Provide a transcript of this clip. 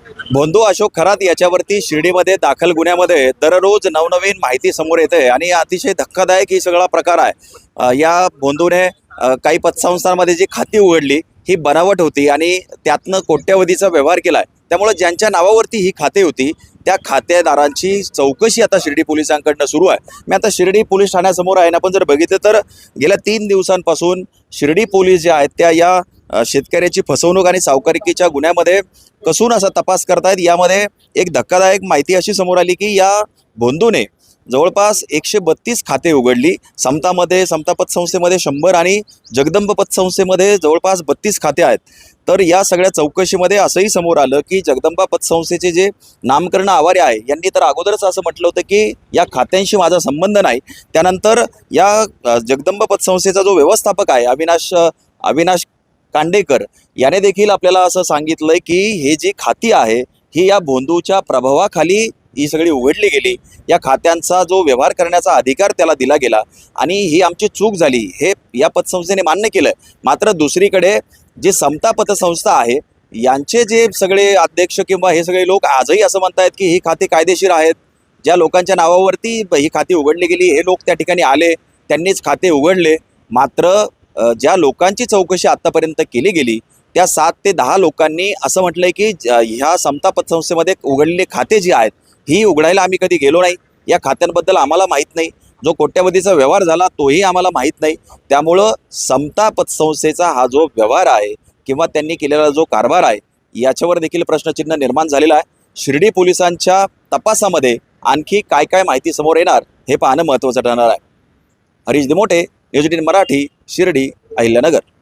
भोंदू अशोक खरात याच्यावरती शिर्डीमध्ये दाखल गुन्ह्यामध्ये दररोज नवनवीन माहिती समोर येते आणि अतिशय धक्कादायक ही सगळा प्रकार आहे। या भोंदूने काही पतसंस्थांमध्ये जी खाती उघडली ही बनावट होती आणि त्यातनं कोट्यवधीचा व्यवहार केलाय। त्यामुळे ज्यांच्या नावावरती ही खाते होती त्या खातेदारांची चौकशी आता शिर्डी पोलिसांकडनं सुरू आहे। मी आता शिर्डी पोलीस ठाण्यासमोर आहे ना, आपण जर बघितलं तर गेल्या 3 दिवसांपासून शिर्डी पोलीस जे आहेत त्या या शेतकऱ्याची फसवणूक आणि सावकारिकीच्या गुन्ह्यामध्ये कसून असा तपास करतायत। यामध्ये एक धक्कादायक माहिती अशी समोर आली की या भोंदूने जवळपास 132 खाते उघडली। समता पतसंस्थेमध्ये 100 आणि जगदंब पतसंस्थेमध्ये जवळपास 32 खाते आहेत। तर या सगळ्या चौकशीमध्ये असंही समोर आलं की जगदंबा पतसंस्थेचे जे नामकरण आवारे आहे यांनी तर अगोदरच असं म्हटलं होतं की या खात्यांशी माझा संबंध नाही। त्यानंतर या जगदंबा पतसंस्थेचा जो व्यवस्थापक आहे अविनाश कांडेकर याने देखील आपल्याला असं सांगितलंय की हे जी खाती आहे ही या भोंदूच्या प्रभावाखाली ही सगळी उघडली गेली। या खात्यांचा जो व्यवहार करण्याचा अधिकार त्याला दिला गेला आणि ही आमची चूक झाली हे या पतसंस्थेने मान्य केलं। मात्र दुसरीकडे जे समता पतसंस्था आहे यांचे जे सगळे अध्यक्ष किंवा हे सगळे लोक आजही असं म्हणतायत की ही खाती कायदेशीर आहेत। ज्या लोकांच्या नावावरती ही खाती उघडली गेली हे लोक त्या ठिकाणी आले, त्यांनीच खाते उघडले। मात्र ज्या लोकांची चौकशी आतापर्यंत केली गेली त्या 7 ते 10 लोकांनी असं म्हटलंय की ह्या समता पतसंस्थेमध्ये उघडलेले खाते जी आहेत ही उघडायला आम्ही कधी गेलो नाही, या खात्यांबद्दल आम्हाला माहीत नाही, जो कोट्यवधीचा व्यवहार झाला तोही आम्हाला माहीत नाही। त्यामुळं समता पतसंस्थेचा हा जो व्यवहार आहे किंवा त्यांनी केलेला जो कारभार आहे याच्यावर देखील प्रश्नचिन्ह निर्माण झालेला आहे। शिर्डी पोलिसांच्या तपासामध्ये आणखी काय काय माहिती समोर येणार हे पाहणं महत्त्वाचं ठरणार आहे। हरीश दिमोटे, न्यूज 18 मराठी, शिर्डी, अहिल्यानगर।